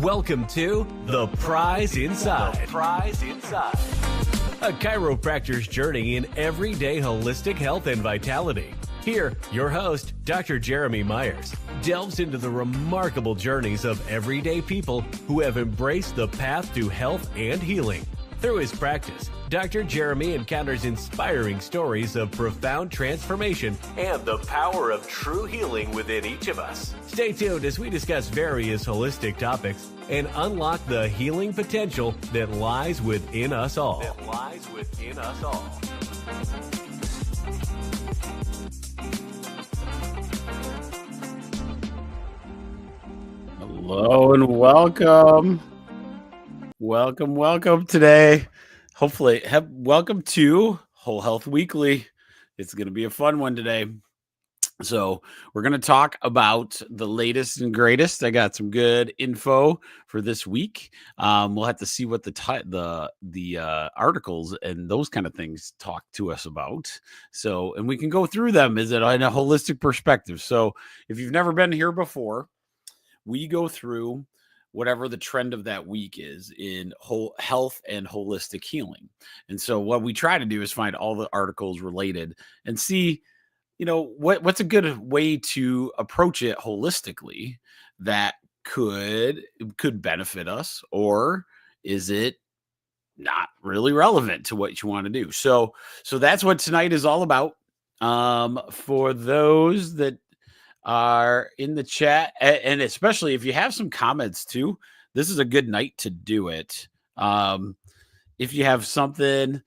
Welcome to The Prize Inside. A chiropractor's journey in everyday holistic health and vitality. Here, your host, Dr. Jeremy Myers, delves into the remarkable journeys of everyday people who have embraced the path to health and healing. Through his practice, Dr. Jeremy encounters inspiring stories of profound transformation and the power of true healing within each of us. Stay tuned as we discuss various holistic topics and unlock the healing potential that lies within us all. Hello and welcome. Welcome today. Hopefully, welcome to Whole Health Weekly. It's going to be a fun one today. So we're going to talk about the latest and greatest. I got some good info for this week. We'll have to see what the articles and those kind of things talk to us about. So, and we can go through them in a holistic perspective. So if you've never been here before, we go through whatever the trend of that week is in whole health and holistic healing. And so what we try to do is find all the articles related and see, what's a good way to approach it holistically that could benefit us, or is it not really relevant to what you want to do? So that's what tonight is all about. For those that are in the chat, and especially if you have some comments too, this is a good night to do it. If you have something,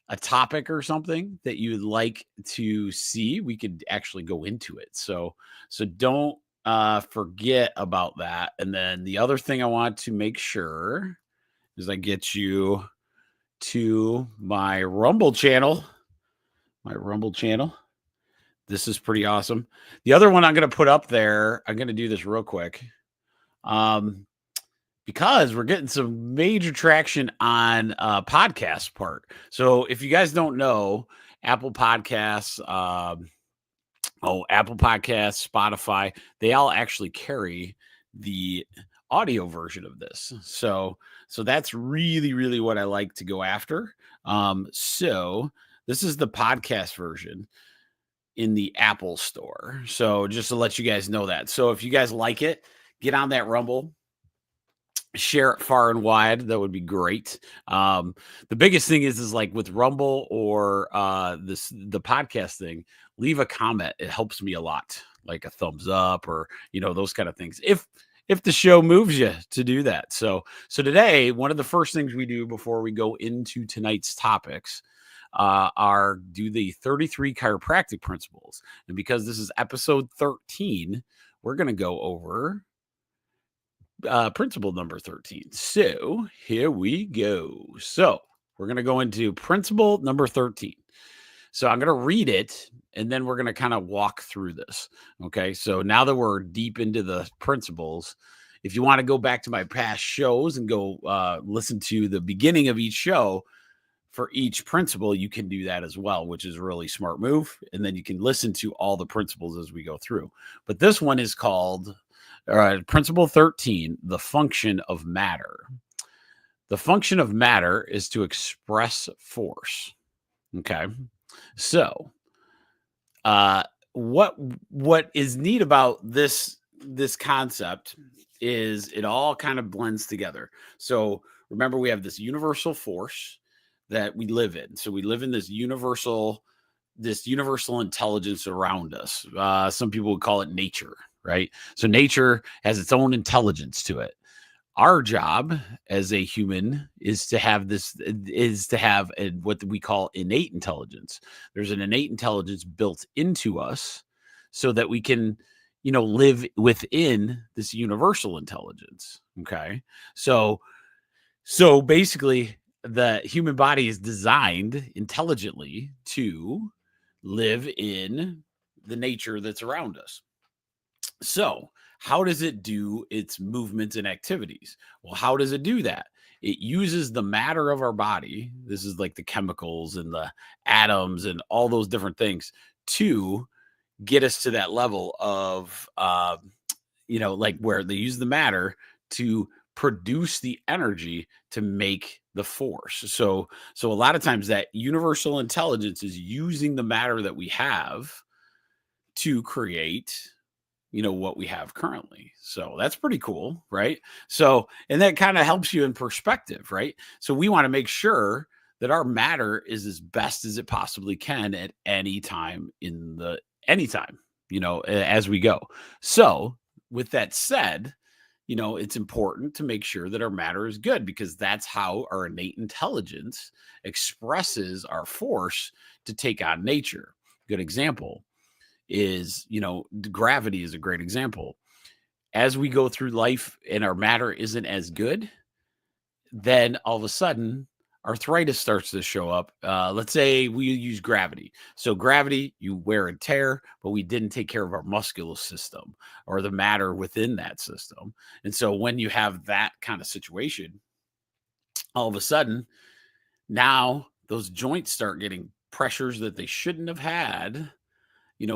a topic or something that you'd like to see, we could actually go into it. So don't forget about that. And then the other thing I want to make sure is I get you to my Rumble channel. This is pretty awesome. The other one I'm going to put up there, I'm going to do this real quick, because we're getting some major traction on podcast part. So if you guys don't know, Apple Podcasts, Spotify, they all actually carry the audio version of this. So that's really, really what I like to go after. So this is the podcast version in the Apple store. So just to let you guys know that. So if you guys like it, get on that Rumble, share it far and wide. That would be great. The biggest thing is like with Rumble or the podcast thing, leave a comment. It helps me a lot, like a thumbs up or, those kind of things. If the show moves you to do that. So today, one of the first things we do before we go into tonight's topics are do the 33 chiropractic principles. And because this is episode 13, we're going to go over principle number 13. So here we go. So we're going to go into principle number 13. So I'm going to read it and then we're going to kind of walk through this. Okay. So now that we're deep into the principles, if you want to go back to my past shows and go listen to the beginning of each show, for each principle, you can do that as well, which is a really smart move. And then you can listen to all the principles as we go through. But this one is called Principle 13, the function of matter. The function of matter is to express force. Okay. So what is neat about this concept is it all kind of blends together. So remember, we have this universal force that we live in. So we live in this universal intelligence around us. Some people would call it nature, right? So nature has its own intelligence to it. Our job as a human is to have what we call innate intelligence. There's an innate intelligence built into us so that we can live within this universal intelligence. Okay. So basically, the human body is designed intelligently to live in the nature that's around us. So, how does it do its movements and activities? Well, how does it do that? It uses the matter of our body. This is like the chemicals and the atoms and all those different things to get us to that level of, like where they use the matter to produce the energy to make the force. So a lot of times that universal intelligence is using the matter that we have to create what we have currently. So that's pretty cool, right? So, and that kind of helps you in perspective, right? So we want to make sure that our matter is as best as it possibly can at any time anytime, as we go. So with that said, it's important to make sure that our matter is good, because that's how our innate intelligence expresses our force to take on nature. Good example is, gravity is a great example. As we go through life and our matter isn't as good, then all of a sudden arthritis starts to show up. Let's say we use gravity. So gravity, you wear and tear, but we didn't take care of our muscular system or the matter within that system. And so when you have that kind of situation, all of a sudden, now those joints start getting pressures that they shouldn't have had,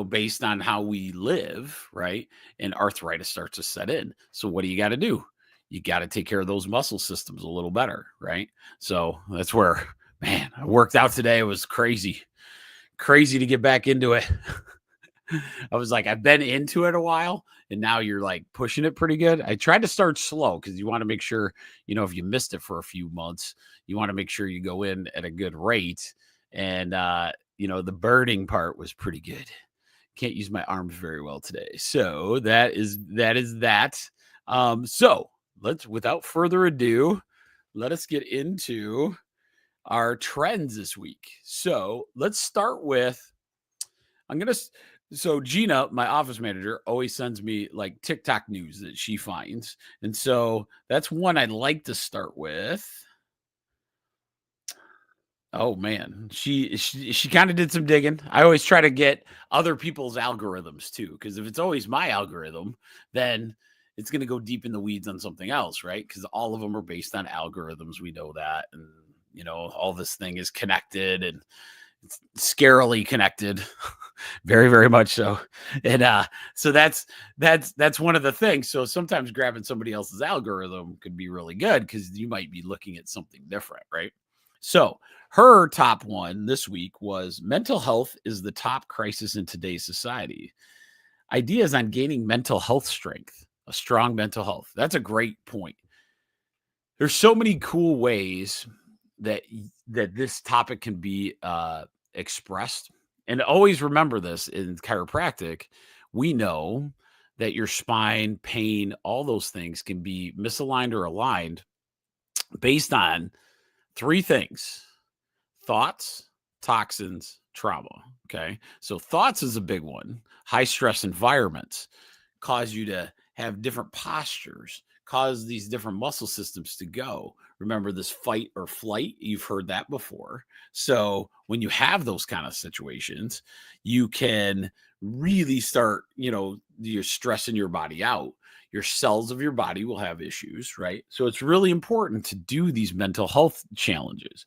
based on how we live, right? And arthritis starts to set in. So what do you got to do? You got to take care of those muscle systems a little better, right? So that's where, man, I worked out today. It was crazy to get back into it. I was like, I've been into it a while, and now you're like pushing it pretty good. I tried to start slow because you want to make sure, if you missed it for a few months, you want to make sure you go in at a good rate. And, the burning part was pretty good. Can't use my arms very well today. So that is that. So without further ado, let us get into our trends this week. So let's start with, so Gina, my office manager, always sends me like TikTok news that she finds. And so that's one I'd like to start with. Oh man, she kind of did some digging. I always try to get other people's algorithms too, because if it's always my algorithm, then it's going to go deep in the weeds on something else, right? Because all of them are based on algorithms. We know that, and all this thing is connected, and it's scarily connected, very, very much so. And so that's one of the things. So sometimes grabbing somebody else's algorithm could be really good, because you might be looking at something different, right? So her top one this week was mental health is the top crisis in today's society. Ideas on gaining mental health strength, a strong mental health. That's a great point. There's so many cool ways that this topic can be expressed. And always remember this in chiropractic, we know that your spine, pain, all those things can be misaligned or aligned based on three things: thoughts, toxins, trauma. Okay. So thoughts is a big one. High stress environments cause you to have different postures, cause these different muscle systems to go. Remember this fight or flight? You've heard that before. So when you have those kind of situations, you can really start, you're stressing your body out. Your cells of your body will have issues, right? So it's really important to do these mental health challenges.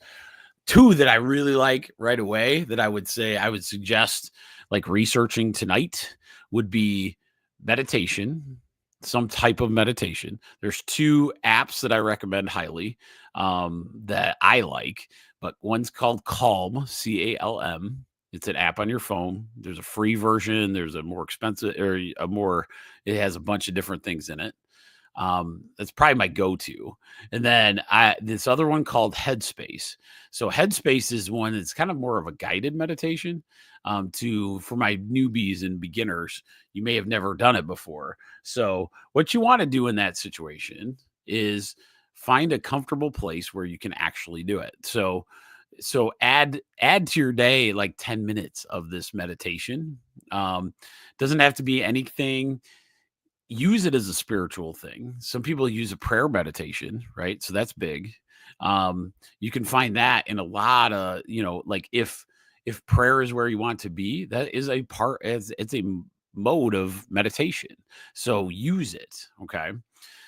Two that I really like right away that I would suggest like researching tonight would be meditation, some type of meditation. There's two apps that I recommend highly that I like, but one's called Calm, Calm. It's an app on your phone. There's a free version. There's a more expensive it has a bunch of different things in it. That's probably my go-to. And then this other one called Headspace. So Headspace is one that's kind of more of a guided meditation for my newbies and beginners. You may have never done it before. So what you want to do in that situation is find a comfortable place where you can actually do it. So add to your day like 10 minutes of this meditation. Doesn't have to be anything. Use it as a spiritual thing. Some people use a prayer meditation, right? So that's big. You can find that in a lot of, like if prayer is where you want to be, that is a part, as it's a mode of meditation. So use it. Okay.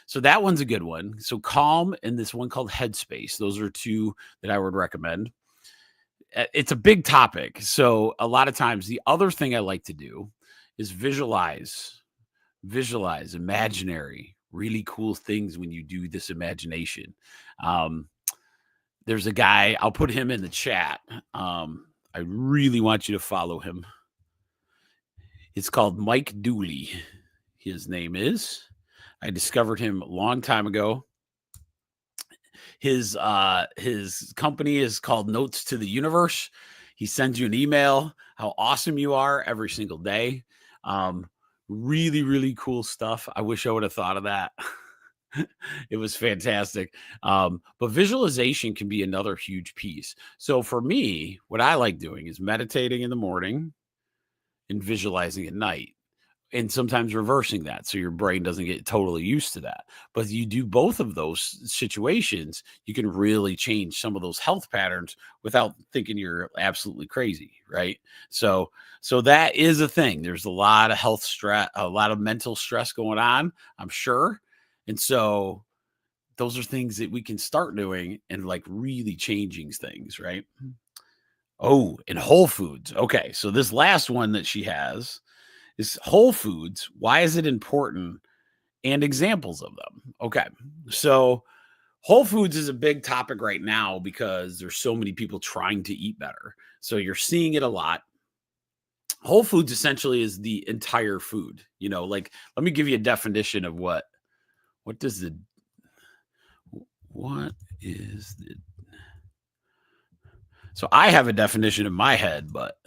So that one's a good one. So Calm and this one called Headspace. Those are two that I would recommend. It's a big topic. So a lot of times the other thing I like to do is visualize imaginary, really cool things when you do this imagination. There's a guy, I'll put him in the chat. I really want you to follow him. It's called Mike Dooley. His name is. I discovered him a long time ago. His company is called Notes to the Universe. He sends you an email, how awesome you are every single day. Really, really cool stuff. I wish I would have thought of that. It was fantastic. But visualization can be another huge piece. So for me, what I like doing is meditating in the morning and visualizing at night, and sometimes reversing that so your brain doesn't get totally used to that. But you do both of those situations, you can really change some of those health patterns without thinking you're absolutely crazy, right? So that is a thing. There's a lot of health stress, a lot of mental stress going on, I'm sure. And so those are things that we can start doing and like really changing things, right? Oh, and Whole Foods. Okay, so this last one that she has is Whole Foods. Why is it important? And examples of them. Okay. So Whole Foods is a big topic right now because there's so many people trying to eat better. So you're seeing it a lot. Whole Foods essentially is the entire food. Like, let me give you a definition of what is the so I have a definition in my head, but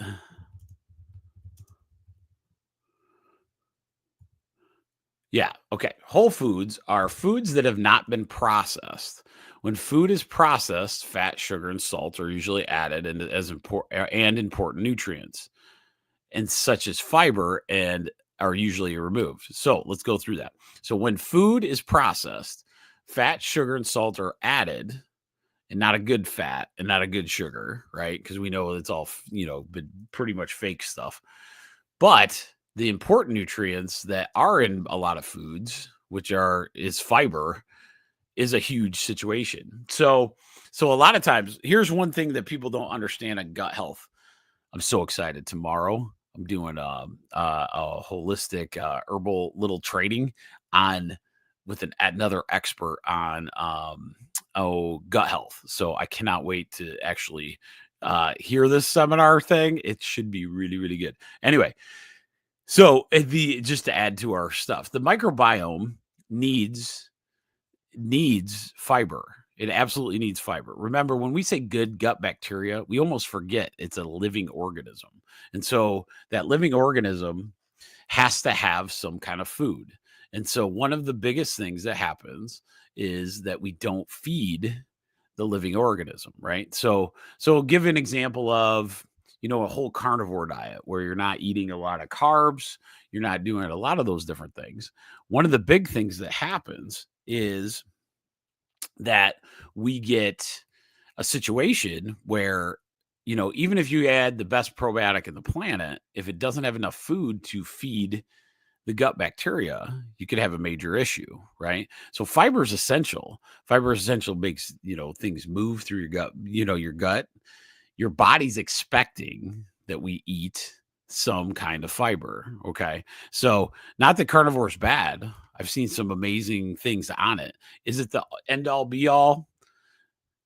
yeah. Okay. Whole foods are foods that have not been processed. When food is processed, fat, sugar, and salt are usually added as important nutrients, and such as fiber, and are usually removed. So let's go through that. So when food is processed, fat, sugar, and salt are added, and not a good fat and not a good sugar, right? Because we know it's all, been pretty much fake stuff. But the important nutrients that are in a lot of foods, which is fiber, is a huge situation. So a lot of times, here's one thing that people don't understand on gut health. I'm so excited. Tomorrow, I'm doing a holistic herbal little training with another expert on gut health. So I cannot wait to actually hear this seminar thing. It should be really, really good. Anyway, so just to add to our stuff, the microbiome needs fiber. It absolutely needs fiber. Remember, when we say good gut bacteria, we almost forget it's a living organism. And so that living organism has to have some kind of food. And so one of the biggest things that happens is that we don't feed the living organism, right? So I'll give an example of, a whole carnivore diet where you're not eating a lot of carbs, you're not doing a lot of those different things. One of the big things that happens is that we get a situation where, even if you add the best probiotic in the planet, if it doesn't have enough food to feed the gut bacteria, you could have a major issue, right? So fiber is essential. Fiber is essential, makes, things move through your gut, your gut. Your body's expecting that we eat some kind of fiber. Okay. So not that carnivore is bad. I've seen some amazing things on it. Is it the end all be all?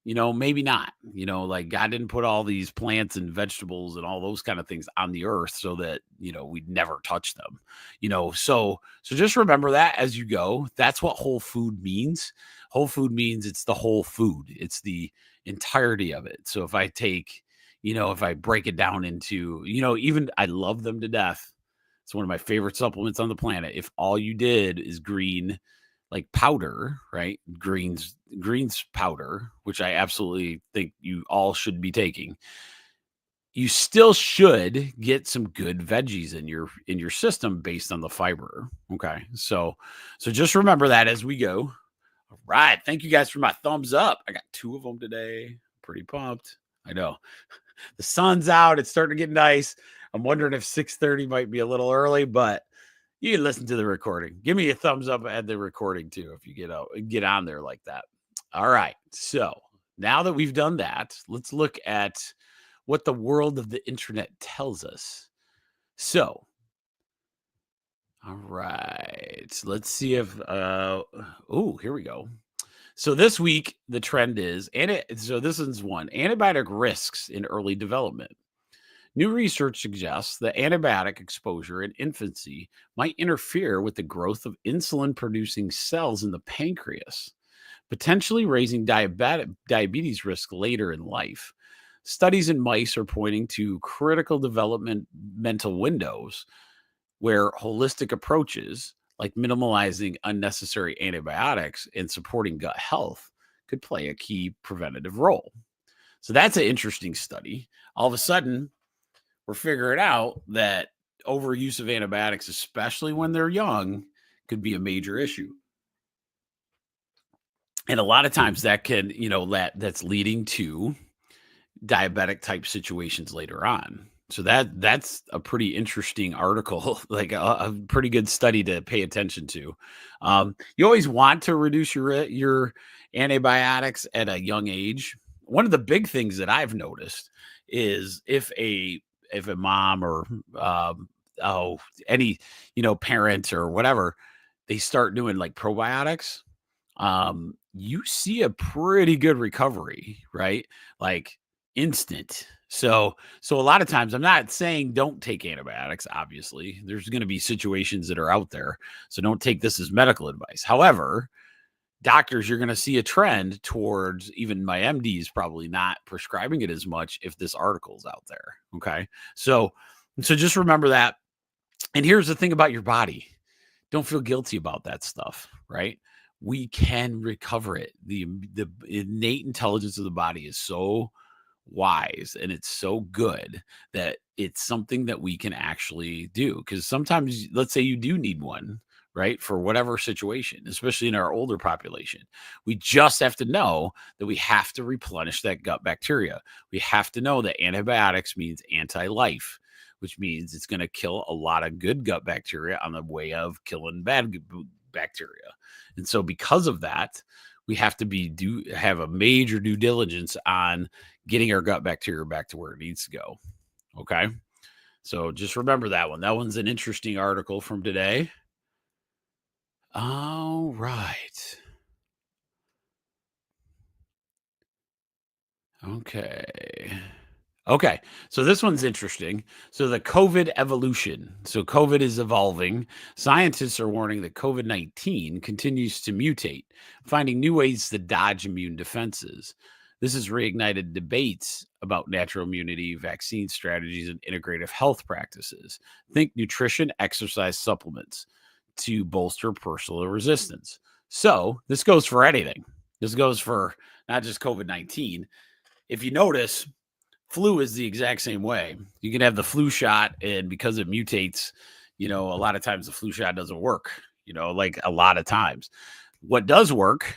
Maybe not. Like God didn't put all these plants and vegetables and all those kind of things on the earth so that, we'd never touch them. So just remember that as you go. That's what whole food means. Whole food means it's the whole food. It's the entirety of it. So if I take, if I break it down into, even I love them to death. It's one of my favorite supplements on the planet. If all you did is green, like powder, right? Greens powder, which I absolutely think you all should be taking. you still should get some good veggies in your system based on the fiber. Okay. So just remember that as we go. All right. Thank you guys for my thumbs up. I got 2 of them today. Pretty pumped. I know. The sun's out. It's starting to get nice. I'm wondering if 6:30 might be a little early, but you can listen to the recording. Give me a thumbs up at the recording too if you get on there like that. All right. So now that we've done that, let's look at what the world of the internet tells us. So, all right. Let's see if here we go. So this week the trend is so this is one, antibiotic risks in early development. New research suggests that antibiotic exposure in infancy might interfere with the growth of insulin producing cells in the pancreas, potentially raising diabetes risk later in life. Studies in mice are pointing to critical developmental windows where holistic approaches like minimalizing unnecessary antibiotics and supporting gut health could play a key preventative role. So that's an interesting study. All of a sudden, we're figuring out that overuse of antibiotics, especially when they're young, could be a major issue. And a lot of times that can, that's leading to diabetic type situations later on. So that's a pretty interesting article, like a pretty good study to pay attention to. You always want to reduce your antibiotics at a young age. One of the big things that I've noticed is if a mom or any parent or whatever, they start doing like probiotics, you see a pretty good recovery, right? Like instant. So a lot of times, I'm not saying don't take antibiotics. Obviously, there's going to be situations that are out there, so don't take this as medical advice. However, doctors, you're going to see a trend towards, even my MDs probably not prescribing it as much if this article's out there. Okay. So just remember that. And here's the thing about your body. Don't feel guilty about that stuff, right? We can recover it. The innate intelligence of the body is so wise and it's so good that it's something that we can actually do. Because sometimes, let's say you do need one, right? For whatever situation, especially in our older population, we just have to know that we have to replenish that gut bacteria. We have to know that antibiotics means anti-life, which means it's going to kill a lot of good gut bacteria on the way of killing bad bacteria. And so because of that, we have to have a major due diligence on getting our gut bacteria back to where it needs to go. Okay. So just remember that one. That one's an interesting article from today. All right. Okay. So this one's interesting. So the COVID evolution. So COVID is evolving. Scientists are warning that COVID-19 continues to mutate, finding new ways to dodge immune defenses. This has reignited debates about natural immunity, vaccine strategies, and integrative health practices. Think nutrition, exercise, supplements to bolster personal resistance. So this goes for anything. This goes for not just COVID-19. If you notice, flu is the exact same way. You can have the flu shot, and because it mutates, a lot of times the flu shot doesn't work, like a lot of times. What does work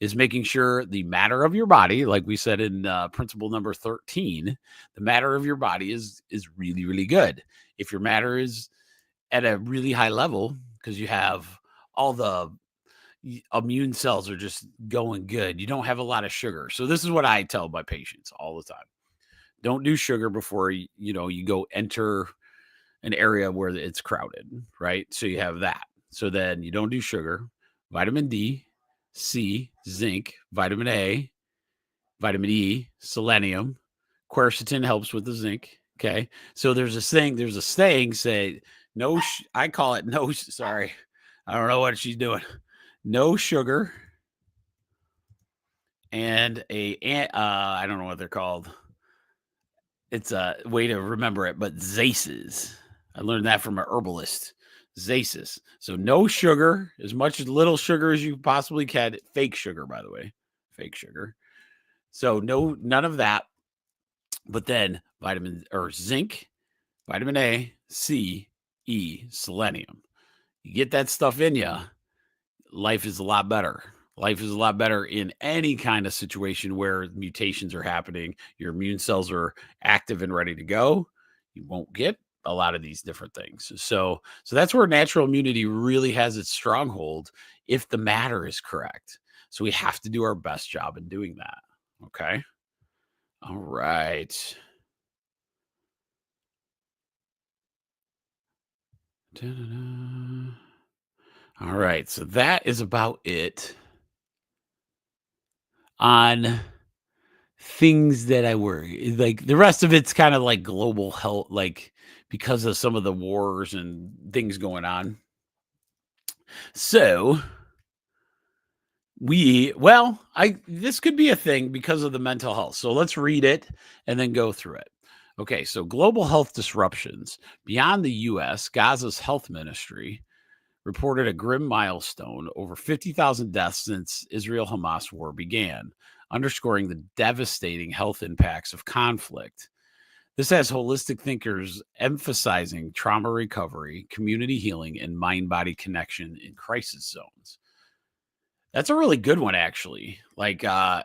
is making sure the matter of your body, like we said in principle number 13, the matter of your body is really, really good. If your matter is at a really high level, because you have all the immune cells are just going good, you don't have a lot of sugar. So this is what I tell my patients all the time. Don't do sugar before you go enter an area where it's crowded, right? So you have that. So then you don't do sugar, vitamin D, C, zinc, vitamin A, vitamin E, selenium, quercetin helps with the zinc. Okay. So there's a saying say no, I call it no, sorry. I don't know what she's doing. No sugar and I don't know what they're called. It's a way to remember it, but Zaces. I learned that from an herbalist. Zaces. So no sugar, as little sugar as you possibly can. Fake sugar, by the way. Fake sugar. So none of that. But then zinc, vitamin A, C, E, selenium. You get that stuff in you, life is a lot better. Life is a lot better in any kind of situation where mutations are happening. Your immune cells are active and ready to go. You won't get a lot of these different things. So that's where natural immunity really has its stronghold if the matter is correct. So we have to do our best job in doing that. Okay. All right. Da-da-da. All right. So that is about it on things that I worry. Like the rest of it's kind of like global health, like because of some of the wars and things going on. So this could be a thing because of the mental health. So let's read it and then go through it. Okay, so global health disruptions. Beyond the US, Gaza's health ministry reported a grim milestone, over 50,000 deaths since Israel-Hamas war began, underscoring the devastating health impacts of conflict. This has holistic thinkers emphasizing trauma recovery, community healing, and mind-body connection in crisis zones. That's a really good one, actually. Like, when I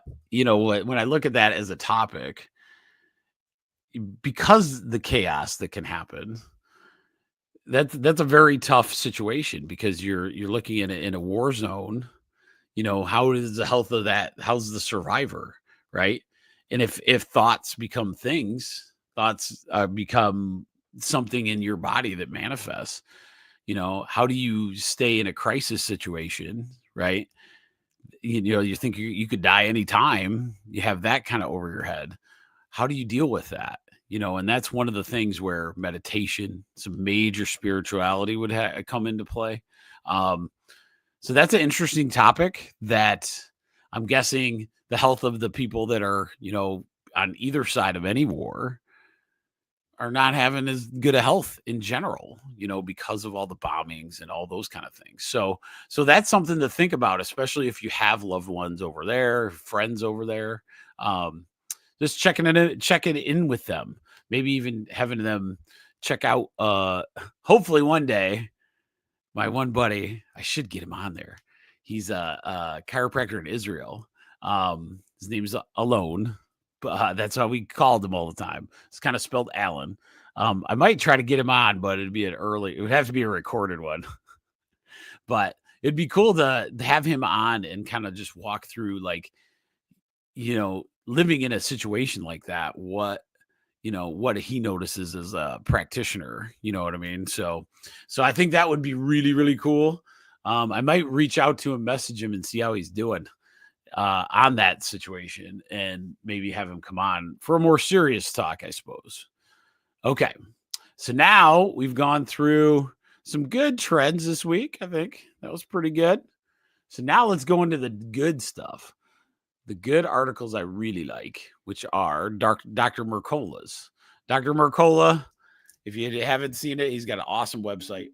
look at that as a topic, because the chaos that can happen, that's a very tough situation because you're looking in a war zone. How is the health of that? How's the survivor, right? And if thoughts become things, thoughts become something in your body that manifests. How do you stay in a crisis situation, right? You think you could die anytime. You have that kind of over your head. How do you deal with that? And that's one of the things where meditation, some major spirituality would come into play. So that's an interesting topic that I'm guessing the health of the people that are, on either side of any war are not having as good a health in general, because of all the bombings and all those kind of things. So that's something to think about, especially if you have loved ones over there, friends over there. Just checking in with them, maybe even having them check out. Hopefully one day, my one buddy, I should get him on there. He's a chiropractor in Israel. His name's Alone. That's how we called him all the time. It's kind of spelled Alan. I might try to get him on, but it would have to be a recorded one. But it'd be cool to have him on and kind of just walk through, like, living in a situation like that, what he notices as a practitioner, you know what I mean? So I think that would be really, really cool. I might reach out to him, message him and see how he's doing on that situation, and maybe have him come on for a more serious talk, I suppose. Okay. So now we've gone through some good trends this week. I think that was pretty good. So now let's go into the good stuff. The good articles I really like, which are Dr. Mercola's. Dr. Mercola, if you haven't seen it, he's got an awesome website.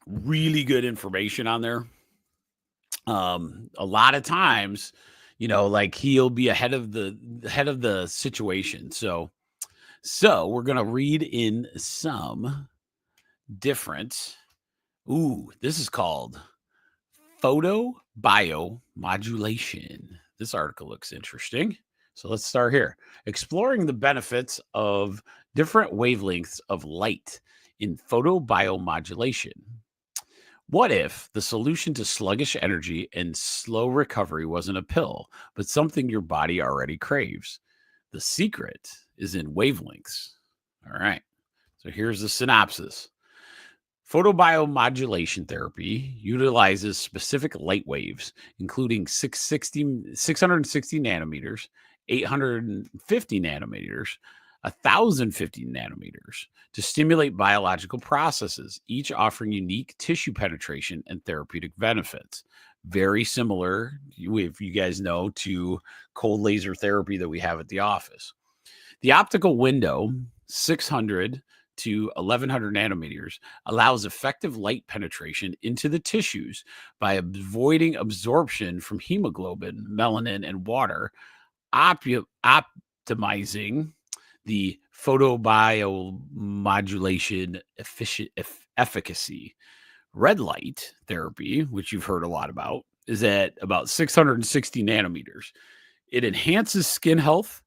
Really good information on there. A lot of times, like he'll be ahead of the situation. So we're going to read in some different. Ooh, this is called photobiomodulation. This article looks interesting. So let's start here. Exploring the benefits of different wavelengths of light in photobiomodulation. What if the solution to sluggish energy and slow recovery wasn't a pill, but something your body already craves? The secret is in wavelengths. All right. So here's the synopsis. Photobiomodulation therapy utilizes specific light waves, including 660 nanometers, 850 nanometers, 1050 nanometers, to stimulate biological processes, each offering unique tissue penetration and therapeutic benefits. Very similar, if you guys know, to cold laser therapy that we have at the office. The optical window, 600 to 1100 nanometers, allows effective light penetration into the tissues by avoiding absorption from hemoglobin, melanin, and water, optimizing the photobiomodulation efficacy. Red light therapy, which you've heard a lot about, is at about 660 nanometers. It enhances skin health,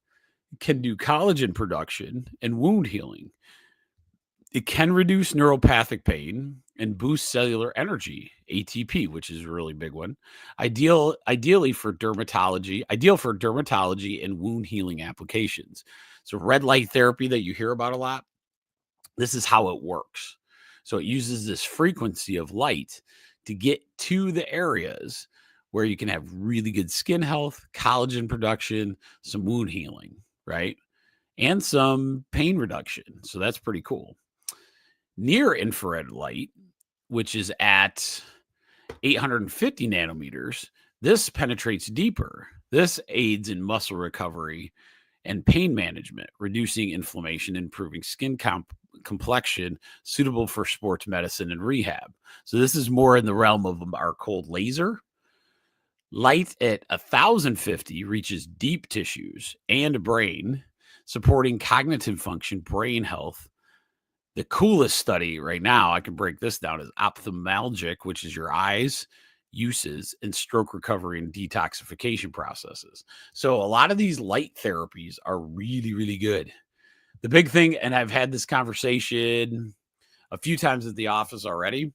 can do collagen production and wound healing. It can reduce neuropathic pain and boost cellular energy, ATP, which is a really big one. Ideally for dermatology, ideal for dermatology and wound healing applications. So red light therapy that you hear about a lot, this is how it works. So it uses this frequency of light to get to the areas where you can have really good skin health, collagen production, some wound healing, right? And some pain reduction. So that's pretty cool. Near infrared light, which is at 850 nanometers, this penetrates deeper. This aids in muscle recovery and pain management, reducing inflammation, improving skin complexion, suitable for sports medicine and rehab. So this is more in the realm of our cold laser. Light at 1050 reaches deep tissues and brain, supporting cognitive function, brain health. The coolest study right now, I can break this down, is ophthalmologic, which is your eyes, uses, and stroke recovery and detoxification processes. So a lot of these light therapies are really, really good. The big thing, and I've had this conversation a few times at the office already,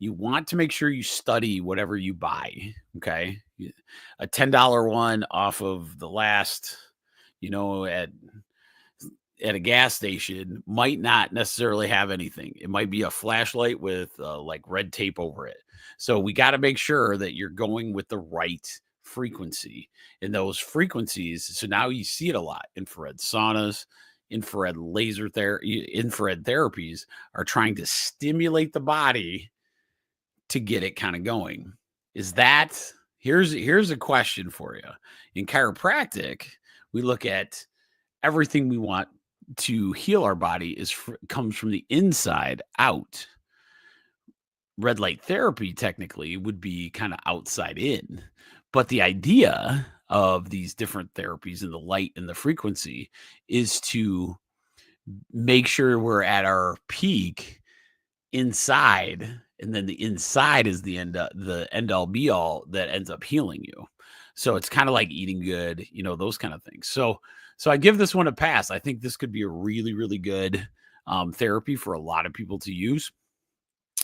you want to make sure you study whatever you buy, okay? A $10 one off of the last, at a gas station might not necessarily have anything. It might be a flashlight with like red tape over it. So we got to make sure that you're going with the right frequency in those frequencies. So now you see it a lot. Infrared saunas, infrared laser infrared therapies are trying to stimulate the body to get it kind of going. Here's a question for you. In chiropractic, we look at everything we want to heal our body comes from the inside out. Red light therapy technically would be kind of outside in, but the idea of these different therapies and the light and the frequency is to make sure we're at our peak inside, and then the inside is the end all be all that ends up healing you. So it's kind of like eating good, those kind of things. So I give this one a pass. I think this could be a really, really good therapy for a lot of people to use.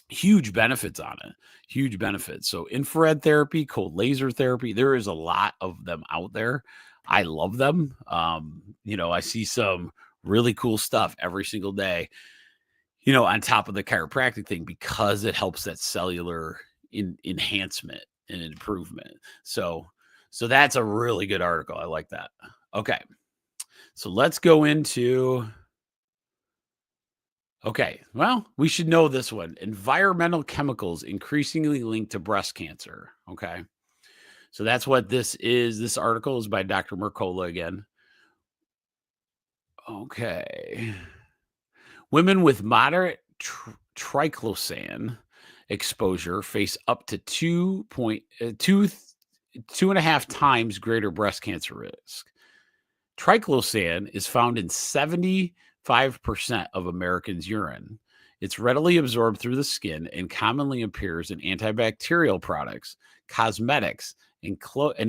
Huge benefits on it. Huge benefits. So infrared therapy, cold laser therapy, there is a lot of them out there. I love them. I see some really cool stuff every single day, on top of the chiropractic thing, because it helps that cellular enhancement and improvement. So that's a really good article. I like that. Okay. So let's go into, well, we should know this one. Environmental chemicals increasingly linked to breast cancer. Okay. So that's what this is. This article is by Dr. Mercola again. Okay. Women with moderate triclosan exposure face up to 2.5 times greater breast cancer risk. Triclosan is found in 75% of Americans' urine. It's readily absorbed through the skin and commonly appears in antibacterial products, cosmetics, and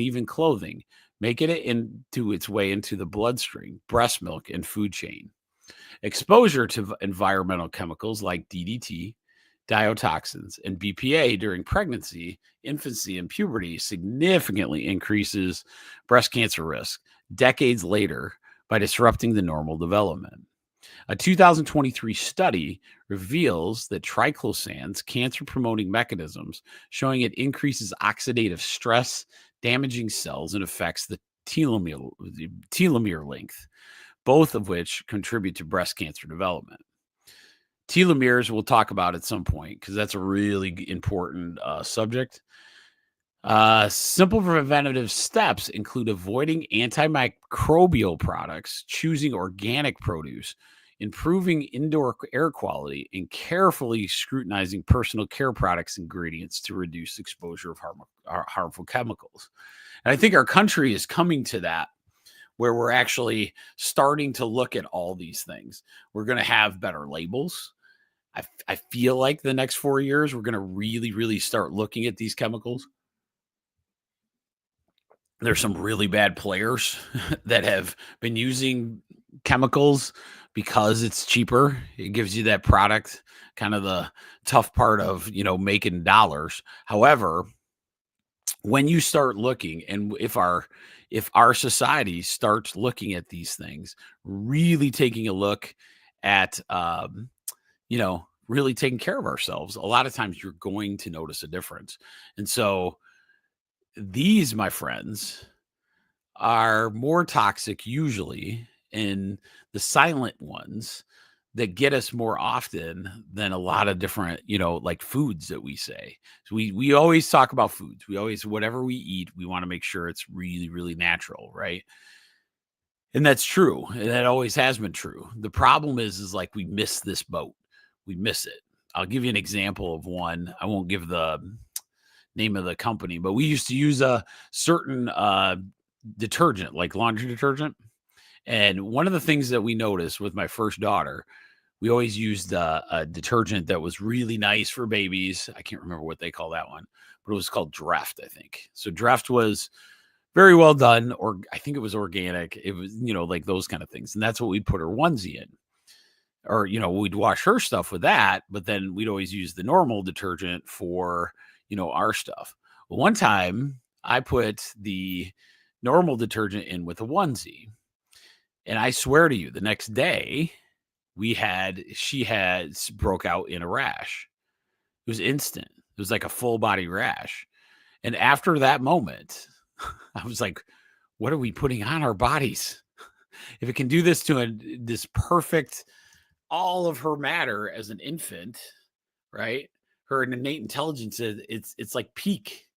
even clothing, making it into its way into the bloodstream, breast milk, and food chain. Exposure to environmental chemicals like DDT, diotoxins, and BPA during pregnancy, infancy, and puberty significantly increases breast cancer risk decades later by disrupting the normal development. A 2023 study reveals that triclosan's cancer-promoting mechanisms, showing it increases oxidative stress, damaging cells, and affects the telomere length, both of which contribute to breast cancer development. Telomeres we'll talk about at some point because that's a really important subject. Simple preventative steps include avoiding antimicrobial products, choosing organic produce, improving indoor air quality, and carefully scrutinizing personal care products ingredients to reduce exposure of harmful chemicals. And I think our country is coming to that where we're actually starting to look at all these things. We're going to have better labels. I feel like the next 4 years, we're going to really, really start looking at these chemicals. There's some really bad players that have been using chemicals because it's cheaper. It gives you that product, kind of the tough part of, making dollars. However, when you start looking, and if our society starts looking at these things, really taking a look at really taking care of ourselves, a lot of times you're going to notice a difference. And so these, my friends, are more toxic usually, in the silent ones that get us more often than a lot of different, like foods that we say. So we always talk about foods. We always, whatever we eat, we want to make sure it's really, really natural, right? And that's true. And that always has been true. The problem is like we miss this boat. We miss it. I'll give you an example of one. I won't give the name of the company, but we used to use a certain detergent, like laundry detergent. And one of the things that we noticed with my first daughter, we always used a detergent that was really nice for babies. I can't remember what they call that one, but it was called Dreft, I think. So Dreft was very well done, or I think it was organic. It was, like those kind of things. And that's what we'd put her onesie in. Or, we'd wash her stuff with that, but then we'd always use the normal detergent for, our stuff. Well, one time I put the normal detergent in with a onesie. And I swear to you, the next day she had broke out in a rash. It was instant. It was like a full body rash. And after that moment, I was like, what are we putting on our bodies? If it can do this to this perfect, all of her matter as an infant, right? Her innate intelligence, it's like peak.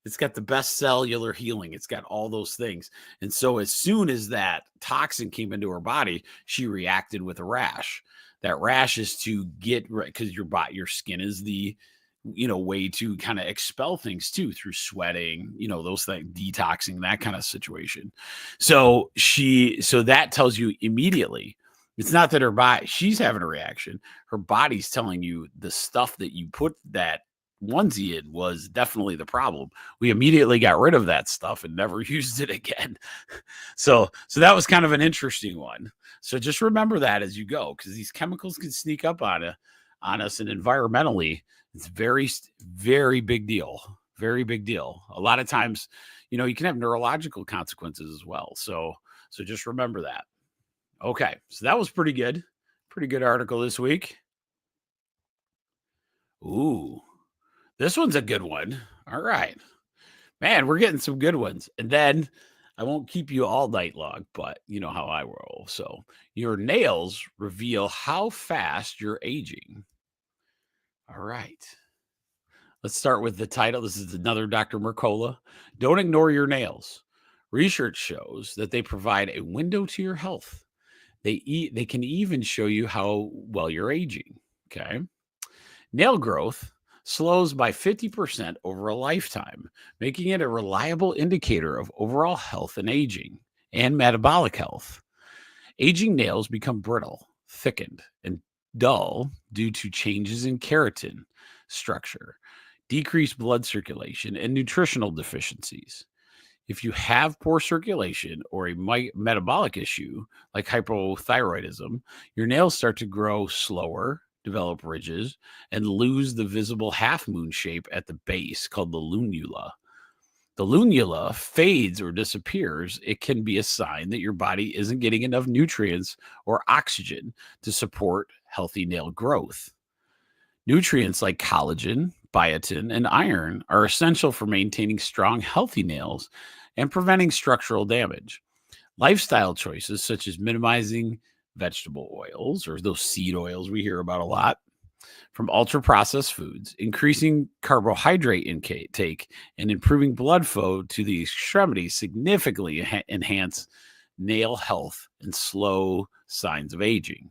It's got the best cellular healing. It's got all those things. And so as soon as that toxin came into her body, she reacted with a rash. That rash is to get, because your skin is the, way to kind of expel things too, through sweating, those things, detoxing, that kind of situation. So that tells you immediately, it's not that her body, she's having a reaction. Her body's telling you the stuff that you put that onesie in was definitely the problem. We immediately got rid of that stuff and never used it again. So that was kind of an interesting one. So just remember that as you go, because these chemicals can sneak up on us, and environmentally, it's very, very big deal. Very big deal. A lot of times, you can have neurological consequences as well. So just remember that. Okay, so that was pretty good. Pretty good article this week. Ooh, this one's a good one. All right. Man, we're getting some good ones. And then I won't keep you all night long, but you know how I roll. So your nails reveal how fast you're aging. All right. Let's start with the title. This is another Dr. Mercola. Don't ignore your nails. Research shows that they provide a window to your health. They can even show you how well you're aging. Okay. Nail growth slows by 50% over a lifetime, making it a reliable indicator of overall health and aging and metabolic health. Aging nails become brittle, thickened, and dull due to changes in keratin structure, decreased blood circulation, and nutritional deficiencies. If you have poor circulation or a metabolic issue like hypothyroidism, your nails start to grow slower, develop ridges, and lose the visible half moon shape at the base called the lunula. The lunula fades or disappears. It can be a sign that your body isn't getting enough nutrients or oxygen to support healthy nail growth. Nutrients like collagen, biotin, and iron are essential for maintaining strong, healthy nails and preventing structural damage. Lifestyle choices, such as minimizing vegetable oils, or those seed oils we hear about a lot, from ultra-processed foods, increasing carbohydrate intake, and improving blood flow to the extremities significantly enhance nail health and slow signs of aging.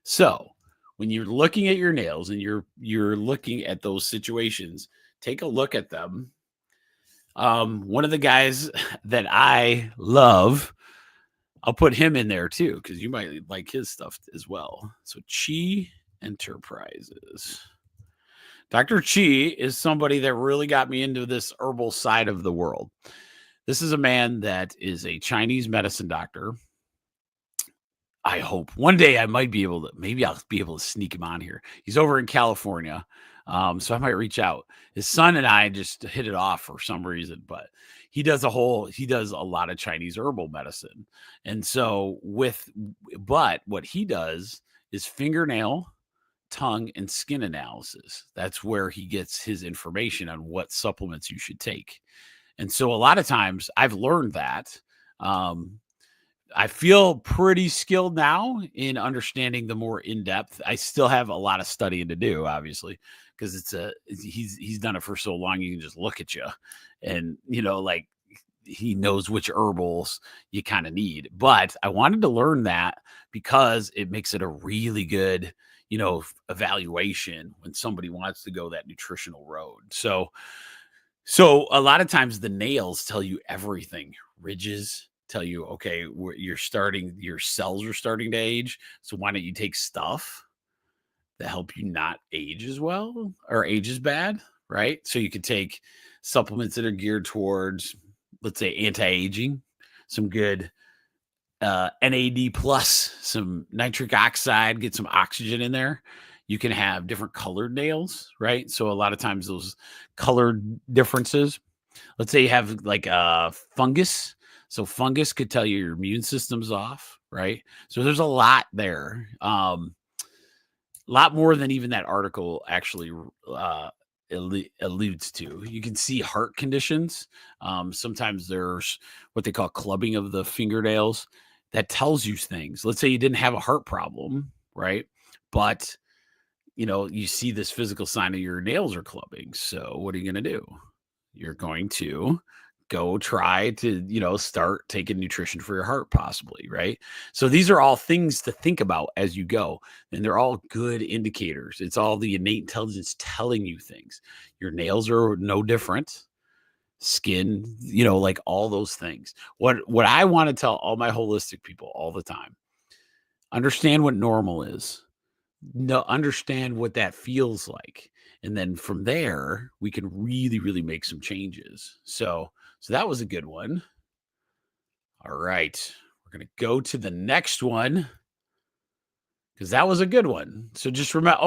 So when you're looking at your nails and you're looking at those situations, take a look at them. One of the guys that I love I'll put him in there too, because you might like his stuff as well. So Chi Enterprises. Dr. Chi is somebody that really got me into this herbal side of the world. This is a man that is a Chinese medicine doctor. I hope one day I might be able to, maybe I'll be able to sneak him on here. He's over in California. So I might reach out. His son and I just hit it off for some reason, but he does a lot of Chinese herbal medicine. And so but what he does is fingernail, tongue, and skin analysis. That's where he gets his information on what supplements you should take. And so a lot of times I've learned that. I feel pretty skilled now in understanding the more in-depth. I still have a lot of studying to do, obviously, because he's done it for so long. You can just look at you and, like he knows which herbals you kind of need. But I wanted to learn that because it makes it a really good, evaluation when somebody wants to go that nutritional road. So a lot of times the nails tell you everything. Ridges tell you, okay, your cells are starting to age. So why don't you take stuff that help you not age as well or age as bad, right? So you could take supplements that are geared towards, let's say, anti-aging, some good NAD plus, some nitric oxide, get some oxygen in there. You can have different colored nails, right? So a lot of times those colored differences, let's say you have like fungus. So fungus could tell you your immune system's off, right? So there's a lot there. A lot more than even that article actually alludes to. You can see heart conditions. Sometimes there's what they call clubbing of the fingernails that tells you things. Let's say you didn't have a heart problem, right? But, you see this physical sign of your nails are clubbing. So what are you going to do? You're going to go try to, start taking nutrition for your heart possibly, right? So these are all things to think about as you go. And they're all good indicators. It's all the innate intelligence telling you things. Your nails are no different. Skin, like all those things. What I want to tell all my holistic people all the time, understand what normal is. Understand what that feels like. And then from there, we can really, really make some changes. So that was a good one. All right. We're going to go to the next one because that was a good one. So just remember,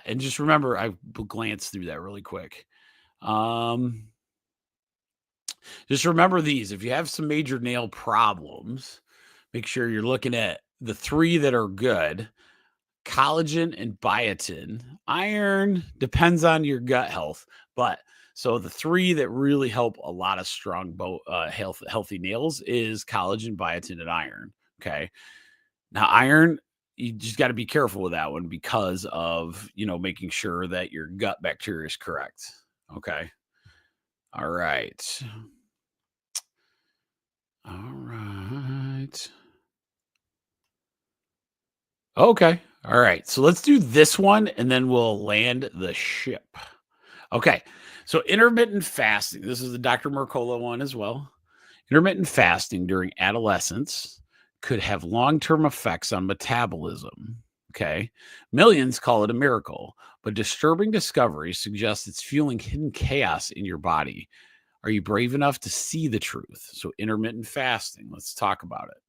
and just remember, I glanced through that really quick. Just remember these. If you have some major nail problems, make sure you're looking at the 3 that are good. Collagen and biotin. Iron depends on your gut health, but so the 3 that really help a lot of strong healthy nails is collagen, biotin, and iron. Okay. Now iron, you just got to be careful with that one because of, making sure that your gut bacteria is correct. Okay. All right. Okay. All right. So let's do this one and then we'll land the ship. Okay. So intermittent fasting. This is the Dr. Mercola one as well. Intermittent fasting during adolescence could have long-term effects on metabolism. Okay. Millions call it a miracle, but disturbing discoveries suggest it's fueling hidden chaos in your body. Are you brave enough to see the truth? So intermittent fasting. Let's talk about it.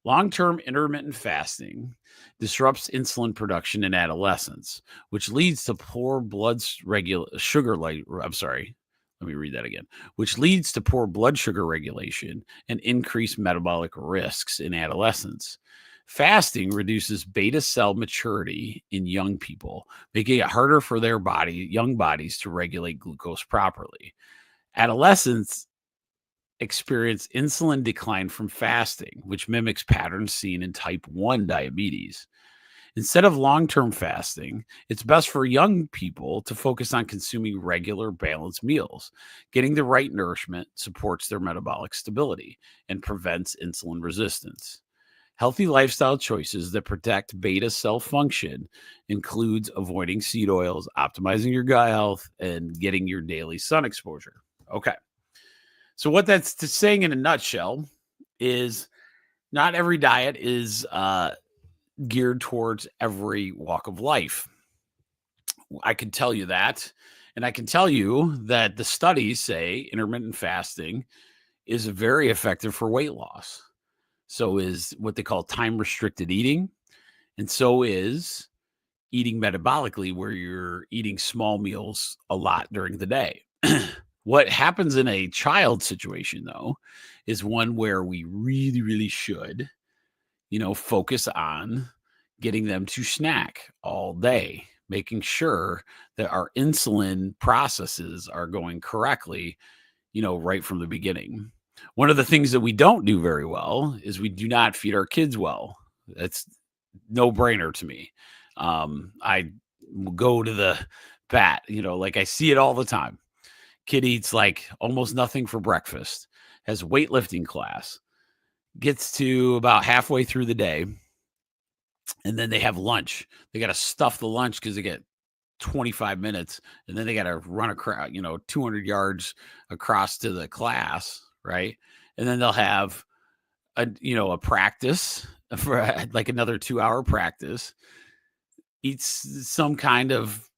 Long-term intermittent fasting disrupts insulin production in adolescence, which leads to poor blood sugar. Let me read that again. Which leads to poor blood sugar regulation and increased metabolic risks in adolescence. Fasting reduces beta cell maturity in young people, making it harder for their young bodies to regulate glucose properly. Adolescents experience insulin decline from fasting, which mimics patterns seen in type 1 diabetes. Instead of long-term fasting, it's best for young people to focus on consuming regular, balanced meals. Getting the right nourishment supports their metabolic stability and prevents insulin resistance. Healthy lifestyle choices that protect beta cell function includes avoiding seed oils, optimizing your gut health, and getting your daily sun exposure. Okay. So what that's saying in a nutshell is not every diet is geared towards every walk of life. I can tell you that. And I can tell you that the studies say intermittent fasting is very effective for weight loss. So is what they call time restricted eating. And so is eating metabolically, where you're eating small meals a lot during the day. What happens in a child situation, though, is one where we really, really should, focus on getting them to snack all day, making sure that our insulin processes are going correctly, right from the beginning. One of the things that we don't do very well is we do not feed our kids well. That's no brainer to me. I go to the bat, like I see it all the time. Kid eats like almost nothing for breakfast, has weightlifting class, gets to about halfway through the day, and then they have lunch. They got to stuff the lunch because they get 25 minutes, and then they got to run across, 200 yards across to the class, right? And then they'll have a practice for like another 2-hour practice, eats some kind of,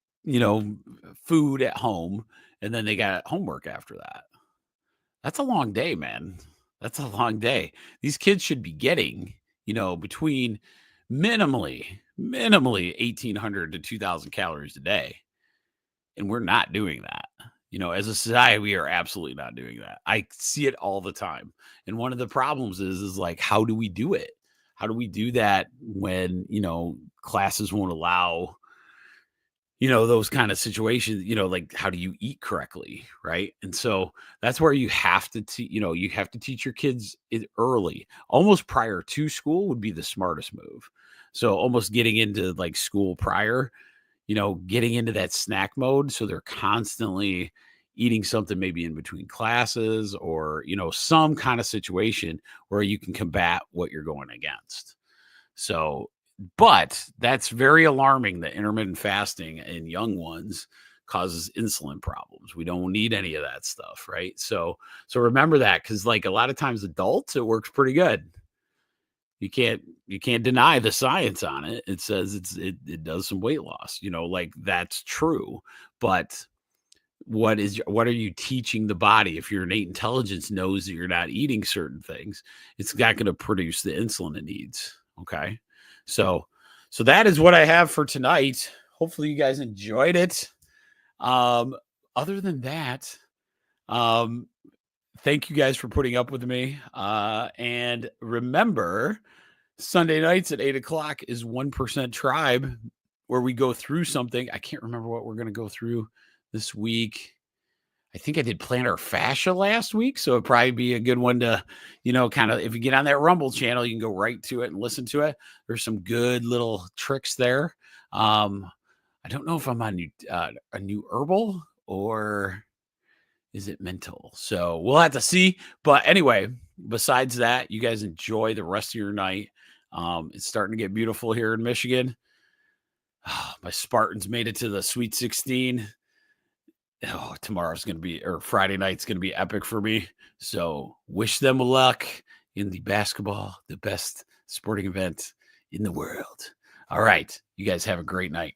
food at home, and then they got homework after that. That's a long day, man. That's a long day. These kids should be getting, between minimally 1,800 to 2,000 calories a day. And we're not doing that. As a society, we are absolutely not doing that. I see it all the time. And one of the problems is like, how do we do it? How do we do that when, classes won't allow, those kind of situations, like how do you eat correctly, right? And so that's where you have to, you have to teach your kids it early, almost prior to school would be the smartest move. So almost getting into like school prior, getting into that snack mode. So they're constantly eating something maybe in between classes or, some kind of situation where you can combat what you're going against. So, but that's very alarming that intermittent fasting in young ones causes insulin problems. We don't need any of that stuff, right? So remember that, because like a lot of times adults, it works pretty good. You can't deny the science on it. It says it does some weight loss, like that's true. But what are you teaching the body? If your innate intelligence knows that you're not eating certain things, it's not going to produce the insulin it needs. Okay. So that is what I have for tonight. Hopefully you guys enjoyed it. Other than that, thank you guys for putting up with me. And remember, Sunday nights at 8:00 is 1% Tribe, where we go through something. I can't remember what we're going to go through this week. I think I did plantar fascia last week, so it'd probably be a good one to, kind of, if you get on that Rumble channel, you can go right to it and listen to it. There's some good little tricks there. I don't know if I'm on a new herbal or is it mental? So we'll have to see. But anyway, besides that, you guys enjoy the rest of your night. It's starting to get beautiful here in Michigan. Oh, my Spartans made it to the Sweet 16. Oh, Friday night's going to be epic for me. So wish them luck in the basketball, the best sporting event in the world. All right. You guys have a great night.